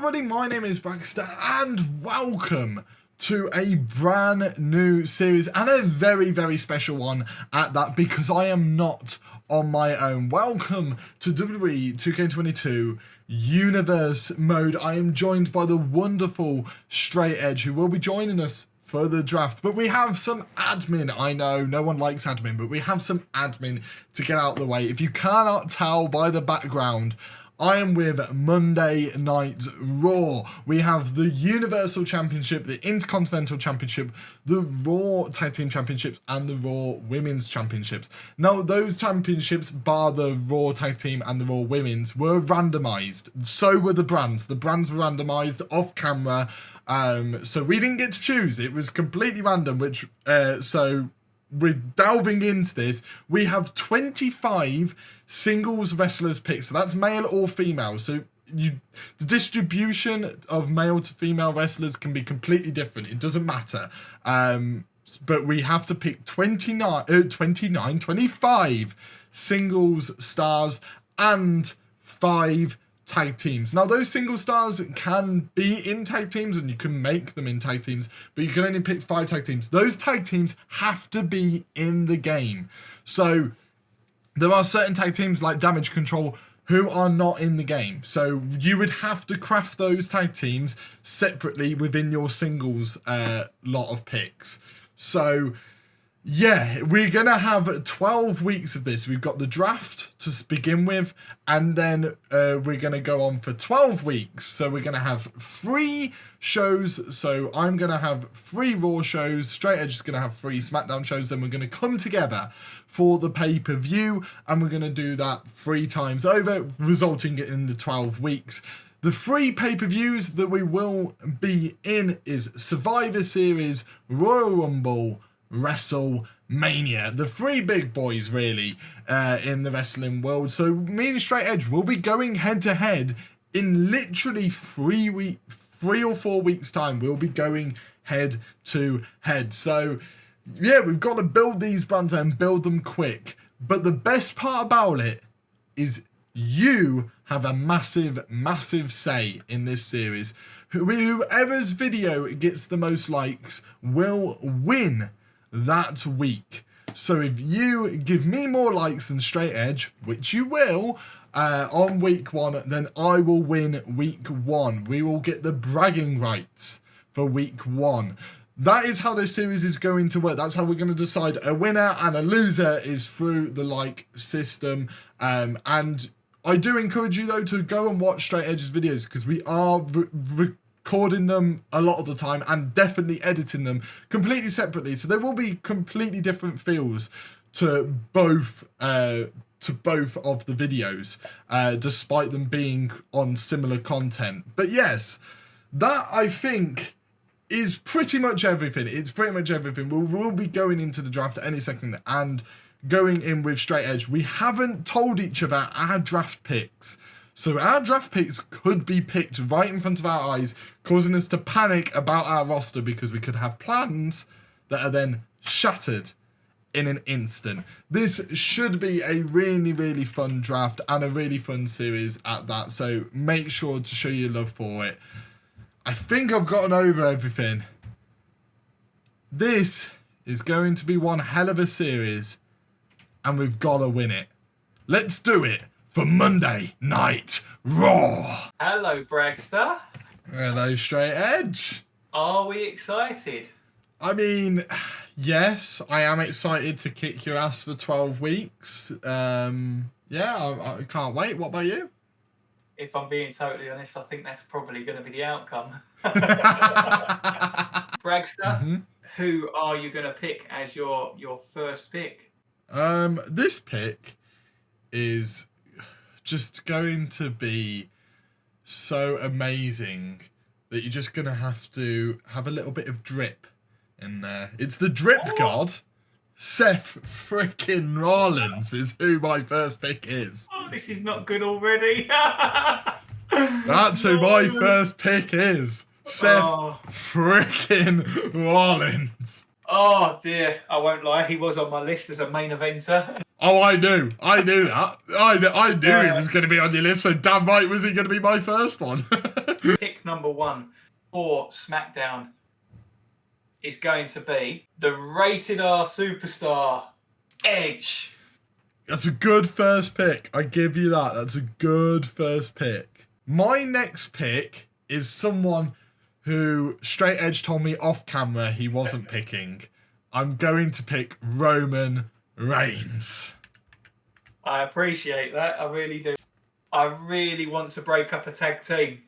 everybody, my name is Bragster and welcome to a brand new series and a very, very special one at that because I am not on my own. Welcome to WWE 2K22 Universe Mode. I am joined by the wonderful StraightEdge who will be joining us for the draft, but we have some admin. I know no one likes admin, but we have some admin to get out of the way. If you cannot tell by the background, I am with Monday Night Raw. We have the Universal Championship, the Intercontinental Championship, the Raw Tag Team Championships, and the Raw Women's Championships. Now, those championships, bar the Raw Tag Team and the Raw Women's, were randomized. So were the brands. The brands were randomized off camera. So we didn't get to choose. It was completely random, which, so we're delving into this. We have 25 singles wrestlers picked, so that's male or female. So the distribution of male to female wrestlers can be completely different. It doesn't matter. But we have to pick 25 singles stars and 5 tag teams. Now, those single stars can be in tag teams and you can make them in tag teams, but you can only pick 5 tag teams. Those tag teams have to be in the game. So there are certain tag teams like Damage Control who are not in the game. So you would have to craft those tag teams separately within your singles lot of picks. So yeah, we're going to have 12 weeks of this. We've got the draft to begin with, and then we're going to go on for 12 weeks. So we're going to have 3 shows. So I'm going to have 3 Raw shows. StraightEdge is going to have 3 Smackdown shows. Then we're going to come together for the pay-per-view, and we're going to do that 3 times over, resulting in the 12 weeks. The 3 pay-per-views that we will be in is Survivor Series, Royal Rumble, WrestleMania. The 3 big boys really in the wrestling world. So me and StraightEdge will be going head to head in literally 3 or 4 weeks time. We'll be going head to head. So yeah, we've got to build these brands and build them quick. But the best part about it is you have a massive, massive say in this series. Whoever's video gets the most likes will win that week. So if you give me more likes than StraightEdge, which you will, on week 1, then I will win week 1. We will get the bragging rights for week 1. That is how this series is going to work. That's how we're going to decide a winner and a loser, is through the like system. And I do encourage you though to go and watch StraightEdge's videos, because we are recording them a lot of the time and definitely editing them completely separately, so there will be completely different feels to both of the videos, despite them being on similar content. But yes, that I think is pretty much everything. It's pretty much everything. We'll be going into the draft any second and going in with StraightEdge. We haven't told each other our draft picks. So our draft picks could be picked right in front of our eyes, causing us to panic about our roster, because we could have plans that are then shattered in an instant. This should be a really, really fun draft and a really fun series at that. So make sure to show your love for it. I think I've gotten over everything. This is going to be one hell of a series, and we've got to win it. Let's do it for Monday Night Raw. Hello, Bragster. Hello, StraightEdge. Are we excited? I mean, yes, I am excited to kick your ass for 12 weeks. Yeah, I can't wait. What about you? If I'm being totally honest, I think that's probably going to be the outcome. Bragster, who are you going to pick as your first pick? This pick is just going to be so amazing that you're just going to have a little bit of drip in there. It's the drip god. Seth freaking Rollins is who my first pick is. Oh, this is not good already. That's who my first pick is. Seth freaking Rollins. Oh dear, I won't lie, he was on my list as a main eventer. Oh, I knew that. I knew he was going to be on your list, so damn right was he going to be my first one. Pick number 1 for SmackDown is going to be the Rated R superstar, Edge. That's a good first pick. I give you that. That's a good first pick. My next pick is someone who Straight Edge told me off camera he wasn't picking. I'm going to pick Roman Reigns. I appreciate that. I really do. I really want to break up a tag team.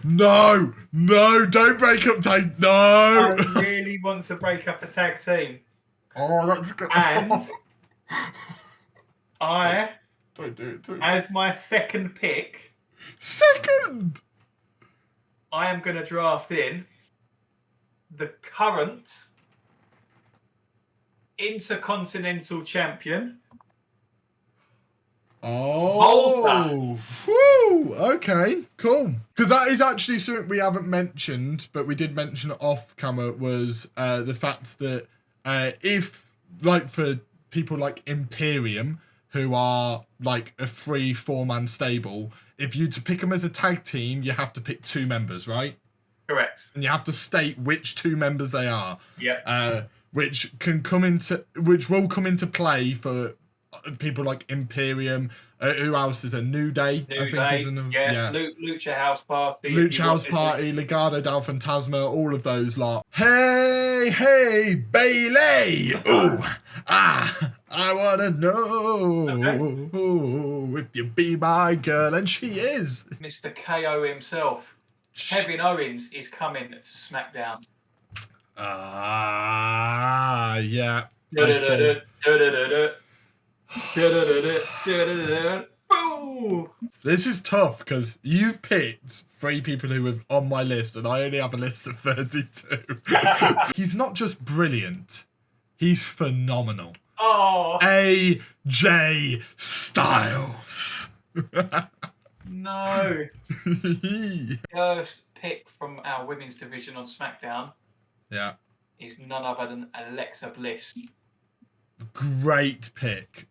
No, don't break up tag. No. I really want to break up a tag team. Oh, that's good. And don't do it too. As my second pick. Second. I am going to draft in the current Intercontinental Champion. Oh, whew, okay, cool. Because that is actually something we haven't mentioned, but we did mention off camera, was the fact that if, like, for people like Imperium, who are like a free 4-man stable, if you to pick them as a tag team, you have to pick 2 members, right? Correct. And you have to state which 2 members they are. Yeah. Which will come into play for people like Imperium. Who else is there? New Day, Lucha House Party. Lucha House Party, Legado del Fantasma, all of those lot. Hey, Bailey! Ooh, I wanna know if you be my girl, and she is. Mr. KO himself, Kevin Owens, is coming to SmackDown. Yeah. This is tough because you've picked 3 people who are on my list and I only have a list of 32. He's not just brilliant, he's phenomenal. Oh, AJ Styles. No. First pick from our women's division on SmackDown is none other than Alexa Bliss. Great pick.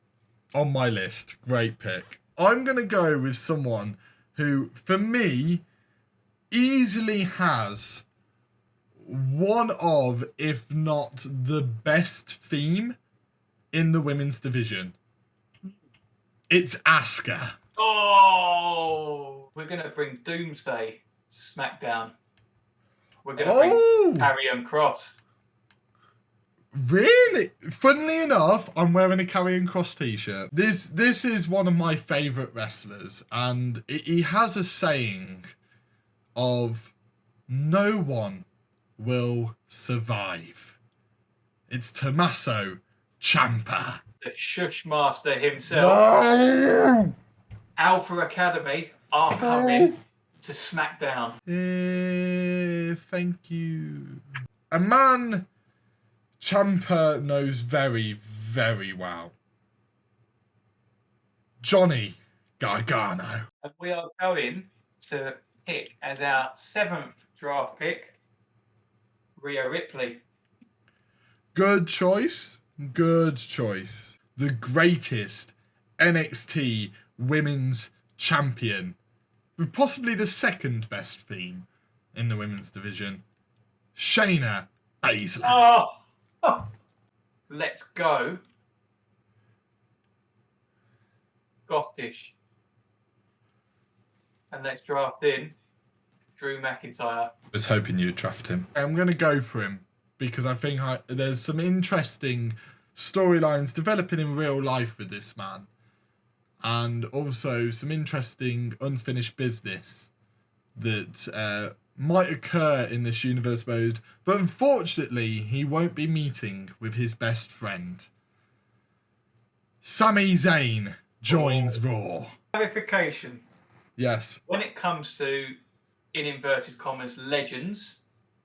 On my list. Great pick. I'm going to go with someone who, for me, easily has one of, if not the best theme in the women's division. It's Asuka. Oh, we're going to bring Doomsday to SmackDown. We're going to bring Karrion Kross. Really? Funnily enough, I'm wearing a Karrion Kross t-shirt. This is one of my favourite wrestlers, and he has a saying of no one will survive. It's Tommaso Ciampa. The Shush Master himself. No! Alpha Academy are coming to SmackDown. Thank you. A man Ciampa knows very, very well. Johnny Gargano. And we are going to pick as our 7th draft pick, Rhea Ripley. Good choice. Good choice. The greatest NXT women's champion. With possibly the 2nd best theme in the women's division. Shayna Baszler. Oh! Let's go Scottish. And let's draft in Drew McIntyre. I was hoping you'd draft him. I'm going to go for him because I think there's some interesting storylines developing in real life with this man. And also some interesting unfinished business that might occur in this universe mode. But unfortunately, he won't be meeting with his best friend. Sami Zayn joins Raw. Clarification. Yes. When it comes to, in inverted commas, legends,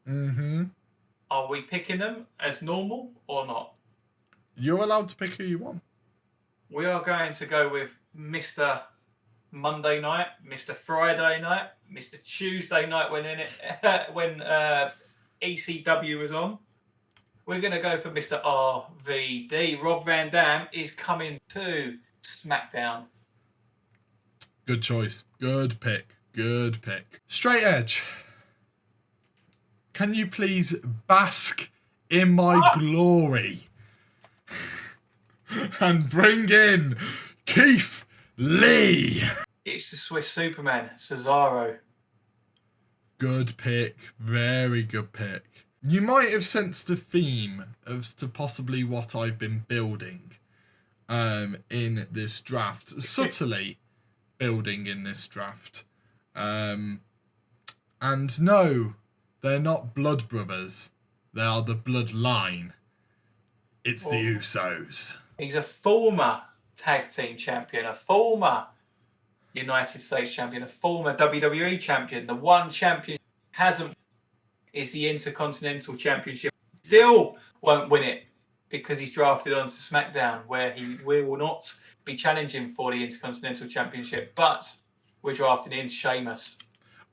are we picking them as normal or not? You're allowed to pick who you want. We are going to go with Mr. Monday night, Mr. Friday night, Mr. Tuesday night when ECW was on. We're going to go for Mr. RVD. Rob Van Dam is coming to SmackDown. Good choice. Good pick. Good pick. Straight Edge. Can you please bask in my glory and bring in Keith Lee? It's the Swiss Superman, Cesaro. Good pick. Very good pick. You might have sensed a theme as to possibly what I've been building in this draft. Subtly building in this draft. And no, they're not blood brothers. They are the bloodline. It's the Usos. He's a former tag team champion, a former United States champion, a former WWE champion. The one champion hasn't is the Intercontinental Championship. Still won't win it because he's drafted onto SmackDown, where he will not be challenging for the Intercontinental Championship. But we're drafting in Sheamus.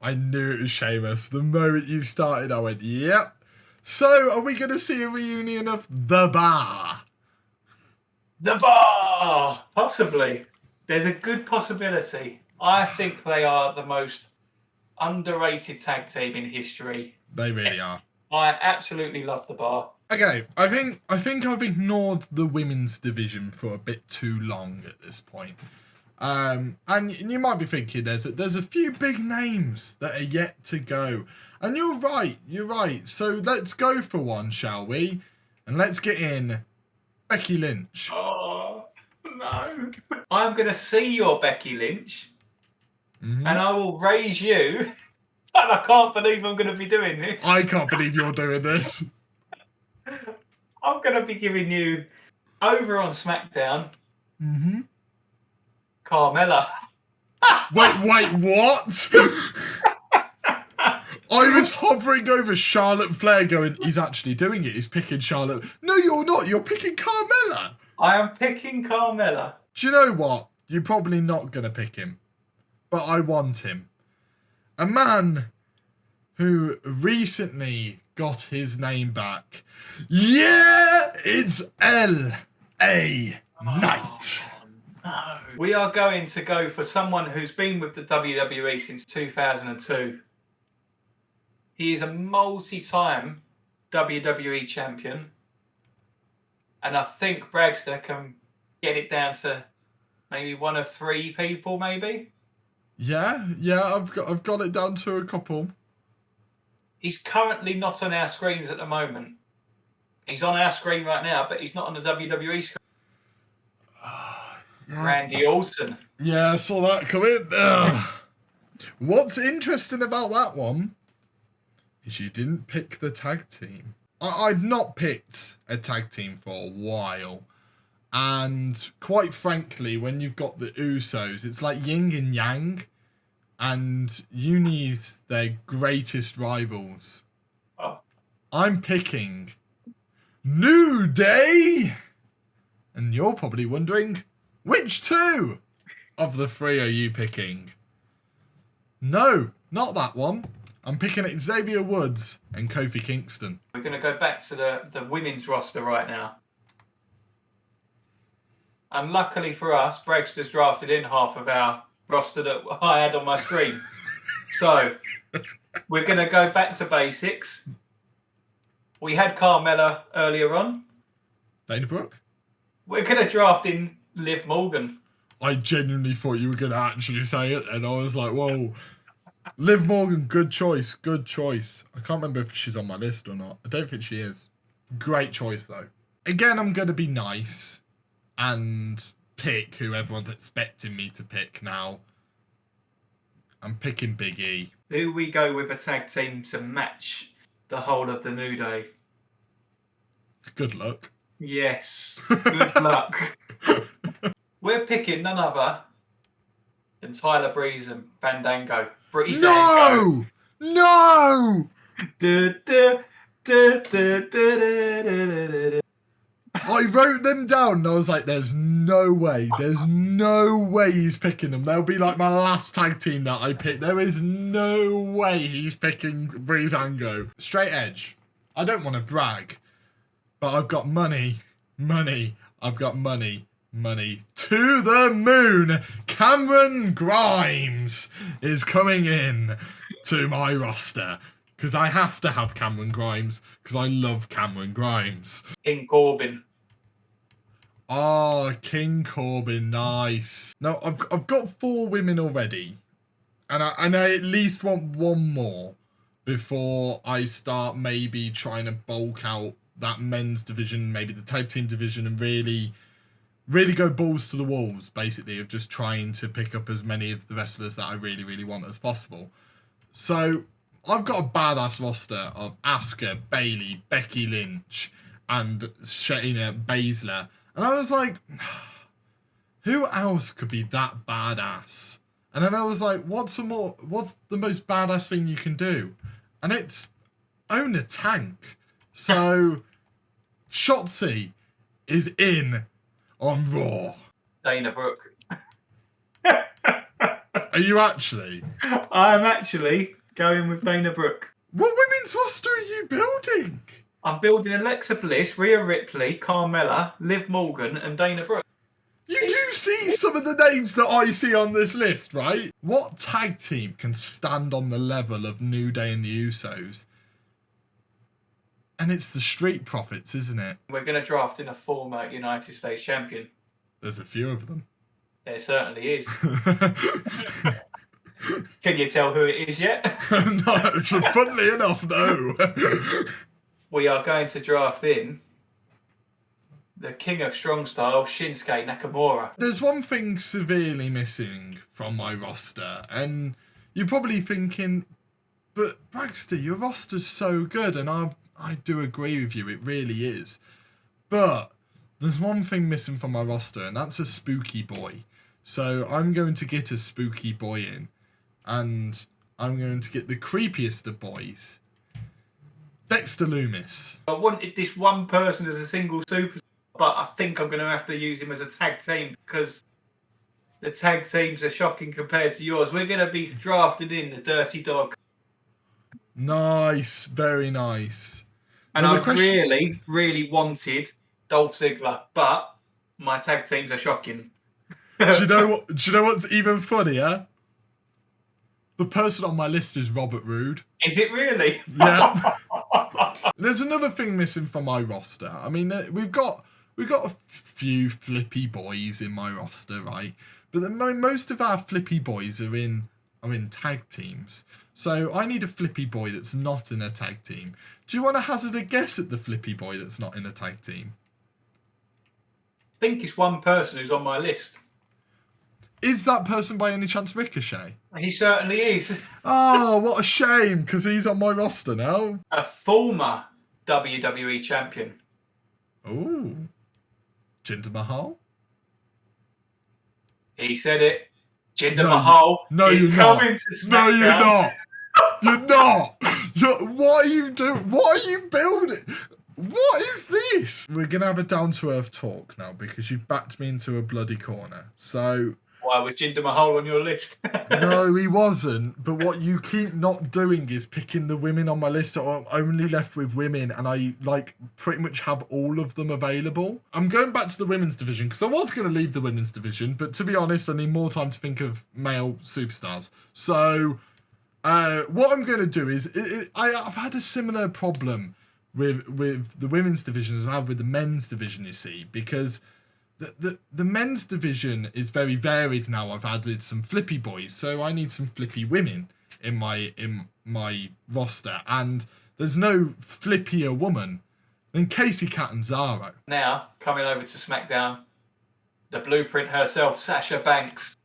I knew it was Sheamus. The moment you started, I went, yep. So, are we going to see a reunion of The Bar? The Bar! Possibly. There's a good possibility. I think they are the most underrated tag team in history. They really are. I absolutely love The Bar. Okay, I think I've ignored the women's division for a bit too long at this point. And you might be thinking there's a few big names that are yet to go. And you're right. So let's go for one, shall we? And let's get in Becky Lynch. Oh, no. I'm going to see your Becky Lynch, and I will raise you. And I can't believe I'm going to be doing this. I can't believe you're doing this. I'm going to be giving you, over on SmackDown, Carmella. Wait, what? I was hovering over Charlotte Flair going, he's actually doing it. He's picking Charlotte. No, you're not. You're picking Carmella. I am picking Carmella. Do you know what? You're probably not going to pick him. But I want him. A man who recently got his name back. Yeah, it's L.A. Knight. No. We are going to go for someone who's been with the WWE since 2002. He is a multi-time WWE champion. And I think Bragster can get it down to maybe one of three people, maybe. Yeah, I've got it down to a couple. He's currently not on our screens at the moment. He's on our screen right now, but he's not on the WWE screen. Randy Orton. Yeah, I saw that come in. What's interesting about that one is you didn't pick the tag team. I've not picked a tag team for a while. And quite frankly, when you've got the Usos, it's like yin and yang. And you need their greatest rivals. Oh. I'm picking New Day. And you're probably wondering, which two of the three are you picking? No, not that one. I'm picking Xavier Woods and Kofi Kingston. We're going to go back to the women's roster right now. And luckily for us, Bragster's drafted in half of our roster that I had on my screen. So we're going to go back to basics. We had Carmella earlier on. Dana Brooke? We're going to draft in Liv Morgan. I genuinely thought you were going to actually say it, and I was like, whoa. Liv Morgan, good choice. I can't remember if she's on my list or not. I don't think she is. Great choice, though. Again, I'm going to be nice and pick who everyone's expecting me to pick now. I'm picking Big E. Who we go with a tag team to match the whole of the New Day? Good luck. Yes. Good luck. We're picking none other than Tyler Breeze and Fandango. No! No! I wrote them down and I was like, there's no way he's picking them. They'll be like my last tag team that I picked. There is no way he's picking Breezango. Straight Edge. I don't want to brag, but I've got money. I've got money money to the moon. Cameron Grimes is coming in to my roster because I have to have Cameron Grimes because I love Cameron Grimes. King Corbin. Ah, King Corbin, nice. Now I've got 4 women already, and I at least want 1 more before I start maybe trying to bulk out that men's division, maybe the tag team division, and really go balls to the walls, basically, of just trying to pick up as many of the wrestlers that I really want as possible. So I've got a badass roster of Asuka, Bayley, Becky Lynch, and Shayna Baszler. And I was like, who else could be that badass? And then I was like, what's the most badass thing you can do? And it's own a tank. So Shotzi is in on Raw. Dana Brooke. Are you actually? I'm actually going with Dana Brooke. What women's roster are you building? I'm building Alexa Bliss, Rhea Ripley, Carmella, Liv Morgan, and Dana Brooke. You do see some of the names that I see on this list, right? What tag team can stand on the level of New Day and the Usos? And it's the Street Profits, isn't it? We're going to draft in a former United States champion. There's a few of them. There certainly is. Can you tell who it is yet? No, funnily enough, no. We are going to draft in the King of Strong Style, Shinsuke Nakamura. There's one thing severely missing from my roster, and you're probably thinking, but Bragster, your roster's so good, and I do agree with you, it really is. But there's one thing missing from my roster, and that's a spooky boy. So I'm going to get a spooky boy in, and I'm going to get the creepiest of boys, Dexter Loomis. I wanted this one person as a single superstar, but I think I'm going to have to use him as a tag team because the tag teams are shocking compared to yours. We're going to be drafted in the Dirty Dog. Nice, very nice. And I really wanted Dolph Ziggler, but my tag teams are shocking. Do you know what's even funnier? The person on my list is Robert Roode. Is it really? Yeah. There's another thing missing from my roster. I mean, we've got a few flippy boys in my roster, right? But most of our flippy boys are in tag teams. So I need a flippy boy that's not in a tag team. Do you want to hazard a guess at the flippy boy that's not in a tag team? I think it's one person who's on my list. Is that person by any chance Ricochet? He certainly is. Oh, what a shame, because he's on my roster now. A former WWE champion. Ooh. Jinder Mahal? He said it. Jinder Mahal is coming to SmackDown. No, you're not. You're not. What are you doing? What are you building? What is this? We're going to have a down-to-earth talk now because you've backed me into a bloody corner. So... Why was Jinder Mahal on your list? No, he wasn't. But what you keep not doing is picking the women on my list, so I'm only left with women, and I pretty much have all of them available. I'm going back to the women's division because I was going to leave the women's division, but to be honest, I need more time to think of male superstars. So what I'm going to do is I've had a similar problem with the women's division as I have with the men's division, you see, because the men's division is very varied now. I've added some flippy boys, so I need some flippy women in my roster, and there's no flippier woman than Casey Catanzaro. Now, coming over to SmackDown, the blueprint herself, Sasha Banks.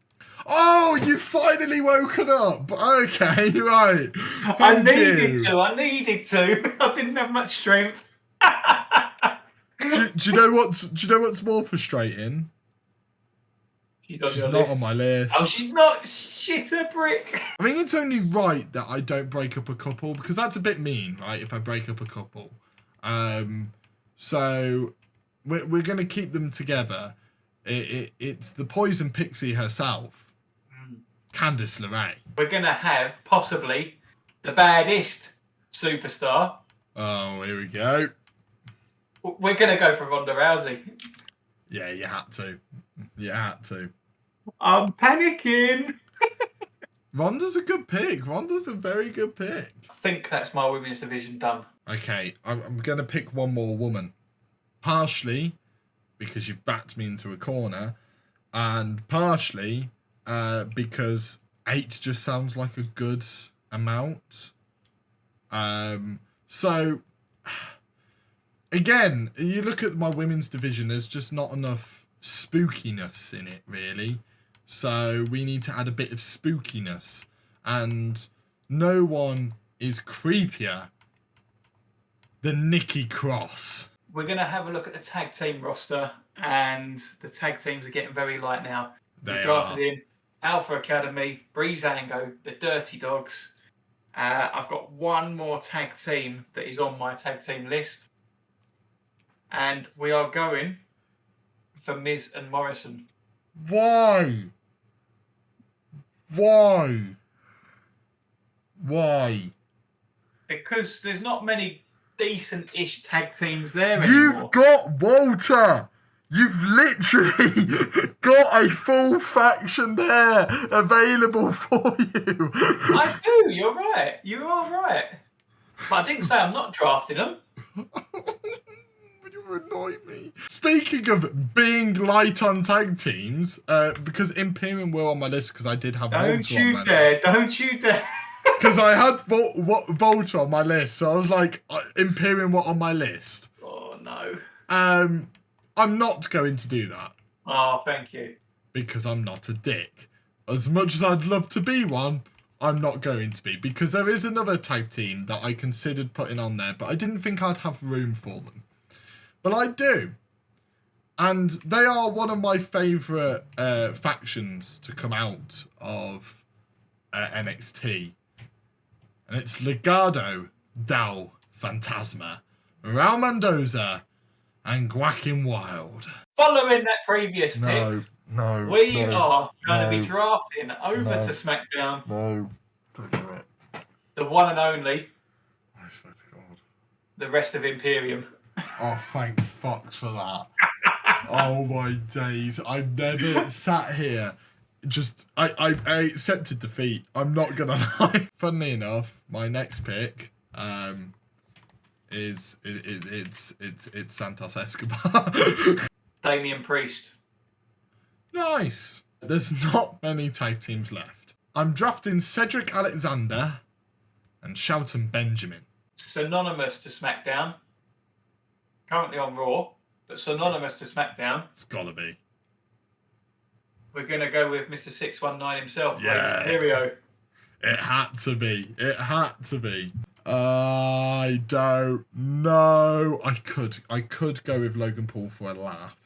Oh, you finally woken up. Okay, right. I needed to. I didn't have much strength. Do you know what's more frustrating? She's not on my list. Oh, she's not. Shit, a brick. I mean, it's only right that I don't break up a couple because that's a bit mean, right? If I break up a couple, so we're gonna keep them together. It's the Poison Pixie herself, Candice LeRae. We're gonna have possibly the baddest superstar. Oh, here we go. We're going to go for Ronda Rousey. Yeah, you had to. You had to. I'm panicking. Ronda's a good pick. Ronda's a very good pick. I think that's my women's division done. Okay, I'm going to pick one more woman. Partially because you've backed me into a corner, and partially because 8 just sounds like a good amount. So, again, you look at my women's division, there's just not enough spookiness in it, really. So we need to add a bit of spookiness. And no one is creepier than Nikki Cross. We're going to have a look at the tag team roster, and the tag teams are getting very light now. We drafted in Alpha Academy, Breezango, the Dirty Dogs. I've got one more tag team that is on my tag team list. And we are going for Miz and Morrison. Why? Because there's not many decent-ish tag teams there anymore. You've got Walter. You've literally got a full faction there available for you. I do. You're right. You are right. But I didn't say I'm not drafting them. You annoy me. Speaking of being light on tag teams, because Imperium were on my list because I did have Walter on my list. Don't you dare. Because I had Volta on my list, so I was like, Imperium were on my list. Oh, no. I'm not going to do that. Oh, thank you. Because I'm not a dick. As much as I'd love to be one, I'm not going to be. Because there is another tag team that I considered putting on there, but I didn't think I'd have room for them. But I do. And they are one of my favourite factions to come out of NXT. And it's Legado del Fantasma, Raul Mendoza, and Joaquin Wilde. Following that previous pick, we are going to be drafting over to SmackDown. No, don't do it. The one and only. I swear to God. The rest of Imperium. Oh, thank fuck for that. Oh my days. I've never sat here. I accepted defeat. I'm not gonna lie. Funnily enough, my next pick is Santos Escobar. Damian Priest. Nice. There's not many tag teams left. I'm drafting Cedric Alexander and Shelton Benjamin. Synonymous to SmackDown. Currently on Raw, but synonymous to SmackDown. It's gotta be. We're going to go with Mr. 619 himself, Yeah. Mysterio. It had to be. It had to be. I don't know. I could go with Logan Paul for a laugh.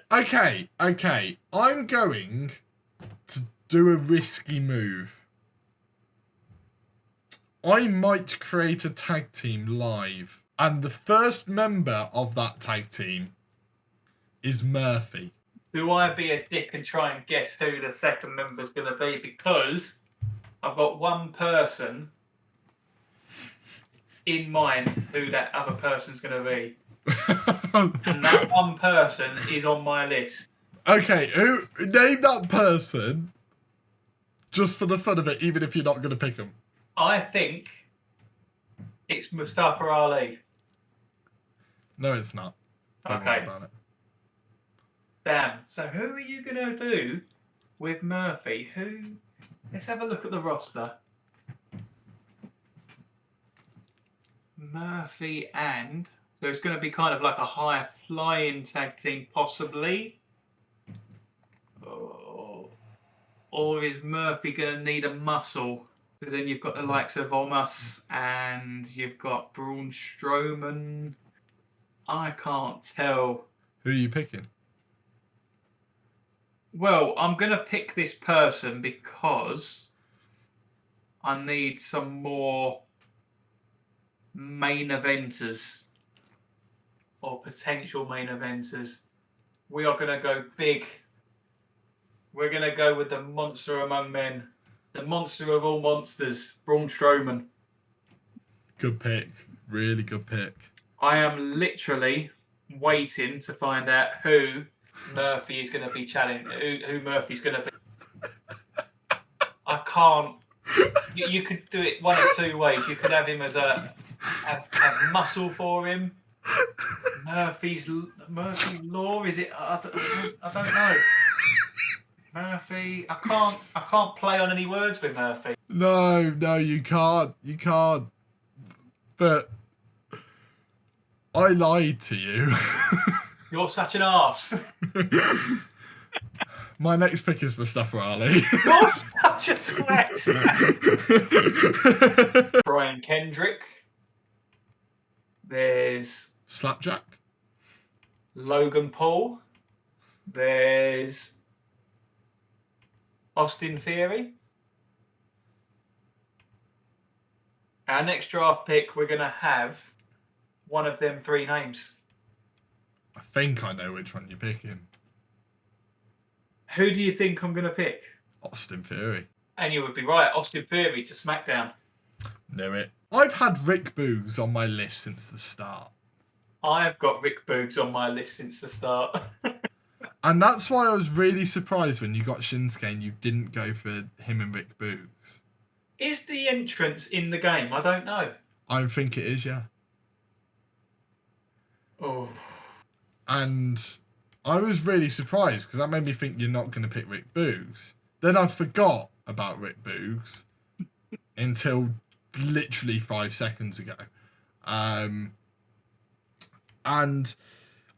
Okay. I'm going to do a risky move. I might create a tag team live. And the first member of that tag team is Murphy. Do I be a dick and try and guess who the second member's going to be? Because I've got one person in mind who that other person's going to be. And that one person is on my list. Okay, name that person just for the fun of it, even if you're not going to pick him. I think it's Mustafa Ali. No, it's not. Don't worry about it. Damn. So who are you going to do with Murphy? Let's have a look at the roster. Murphy and... So it's going to be kind of like a higher flying tag team, possibly. Or is Murphy going to need a muscle? So then you've got the likes of Omos and you've got Braun Strowman. I can't tell. Who are you picking? Well, I'm going to pick this person because I need some more main eventers or potential main eventers. We are going to go big. We're going to go with the monster among men. The monster of all monsters, Braun Strowman. Good pick. Really good pick. I am literally waiting to find out who Murphy is going to be challenged. Who Murphy's going to be? I can't. You could do it one of two ways. You could have him as have muscle for him. Murphy's law, is it? I don't know. Murphy, I can't play on any words with Murphy. No, you can't. You can't. But I lied to you. You're such an arse. My next pick is Mustafa Ali. You're such a twat. Brian Kendrick. There's Slapjack. Logan Paul. There's Austin Theory. Our next draft pick, we're going to have one of them three names. I think I know which one you're picking. Who do you think I'm going to pick? Austin Theory. And you would be right. Austin Theory to SmackDown. Knew it. I've had Rick Boogs on my list since the start. I've got Rick Boogs on my list since the start. And that's why I was really surprised when you got Shinsuke and you didn't go for him and Rick Boogs. Is the entrance in the game? I don't know. I think it is, yeah. Oh. And I was really surprised because that made me think you're not going to pick Rick Boogs. Then I forgot about Rick Boogs until literally 5 seconds ago. And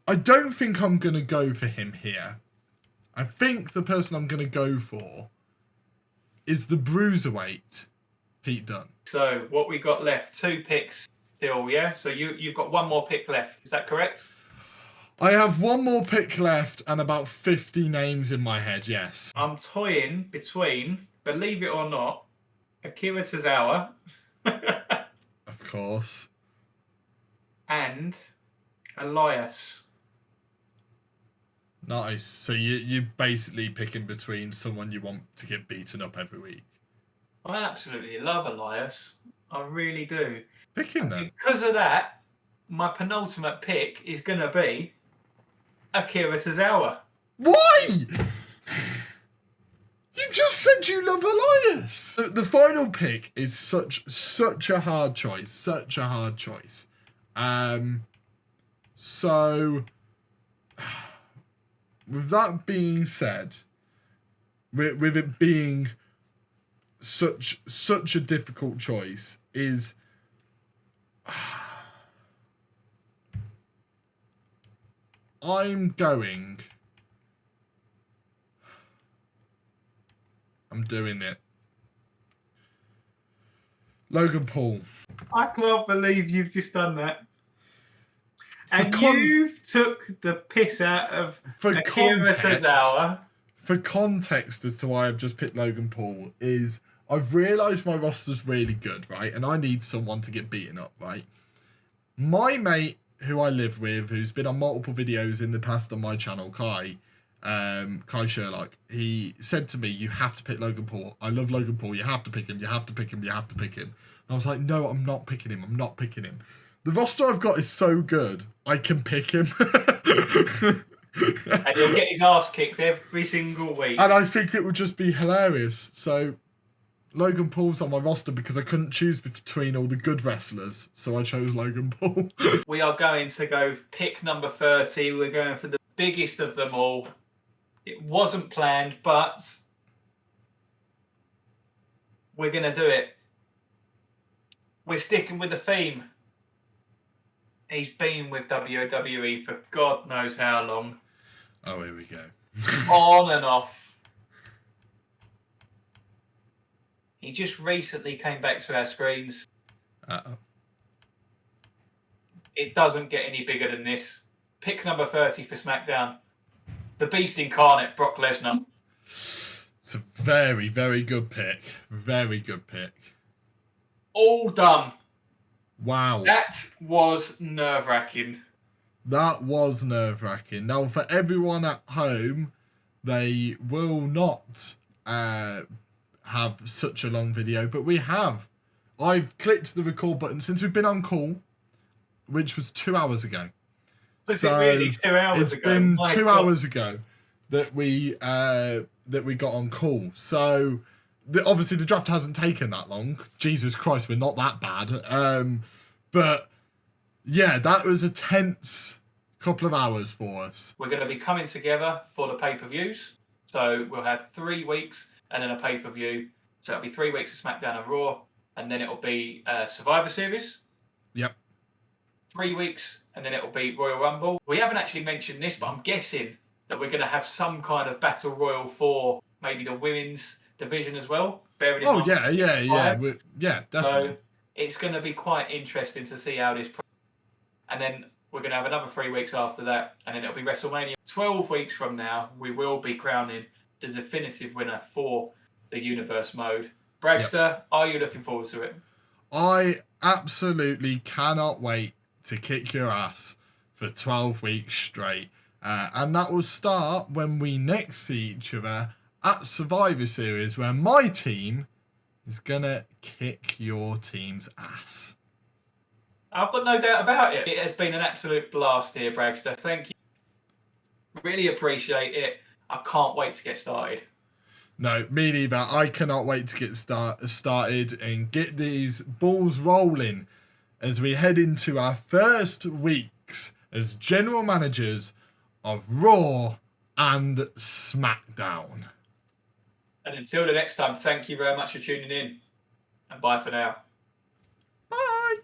I don't think I'm going to go for him here. I think the person I'm going to go for is the Bruiserweight, Pete Dunne. So what we got left, 2 picks still, yeah? So you've got one more pick left. Is that correct? I have one more pick left and about 50 names in my head, yes. I'm toying between, believe it or not, Akira Tozawa. Of course. And Elias. Nice. So you're basically picking between someone you want to get beaten up every week. I absolutely love Elias. I really do. Pick him then. Because of that, my penultimate pick is going to be Akira Tozawa. Why? You just said you love Elias. The final pick is such a hard choice. Such a hard choice. So, with that being said, with it being such a difficult choice, is I'm doing it. Logan Paul. I can't believe you've just done that. And you've took the piss out of Akira Tozawa. For context as to why I've just picked Logan Paul is I've realised my roster's really good, right? And I need someone to get beaten up, right? My mate, who I live with, who's been on multiple videos in the past on my channel, Kai Sherlock, he said to me, you have to pick Logan Paul. I love Logan Paul. You have to pick him. You have to pick him. You have to pick him. And I was like, no, I'm not picking him. I'm not picking him. The roster I've got is so good, I can pick him. And he'll get his ass kicked every single week. And I think it would just be hilarious. So, Logan Paul's on my roster because I couldn't choose between all the good wrestlers. So I chose Logan Paul. We are going to go pick number 30. We're going for the biggest of them all. It wasn't planned, but we're going to do it. We're sticking with the theme. He's been with WWE for God knows how long. Oh, here we go. On and off. He just recently came back to our screens. Uh-oh. It doesn't get any bigger than this. Pick number 30 for SmackDown. The Beast Incarnate, Brock Lesnar. It's a very, very good pick. Very good pick. All done. Wow. That was nerve-wracking. That was nerve-wracking. Now, for everyone at home, they will not have such a long video, but we have. I've clicked the record button since we've been on call, which was 2 hours ago. Was it really 2 hours it's ago? been My 2 God. hours ago that we got on call. So obviously the draft hasn't taken that long. Jesus Christ, we're not that bad. But yeah, that was a tense couple of hours for us. We're going to be coming together for the pay-per-views. So we'll have 3 weeks and then a pay-per-view. So it'll be 3 weeks of SmackDown and Raw, and then it'll be Survivor Series. Yep. 3 weeks, and then it'll be Royal Rumble. We haven't actually mentioned this, but I'm guessing that we're going to have some kind of battle royal for maybe the women's division as well. Oh yeah, yeah, definitely. So it's going to be quite interesting to see how this. And then we're going to have another 3 weeks after that, and then it'll be WrestleMania. 12 weeks from now, we will be crowning the definitive winner for the Universe mode. Bragster, Are you looking forward to it? I absolutely cannot wait to kick your ass for 12 weeks straight. And that will start when we next see each other at Survivor Series, where my team is going to kick your team's ass. I've got no doubt about it. It has been an absolute blast here, Bragster. Thank you. Really appreciate it. I can't wait to get started. No, me neither. I cannot wait to get started and get these balls rolling as we head into our first weeks as general managers of Raw and SmackDown. And until the next time, thank you very much for tuning in. And bye for now. Bye.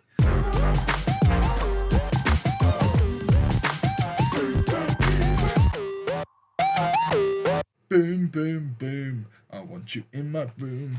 Boom, boom, boom. I want you in my room.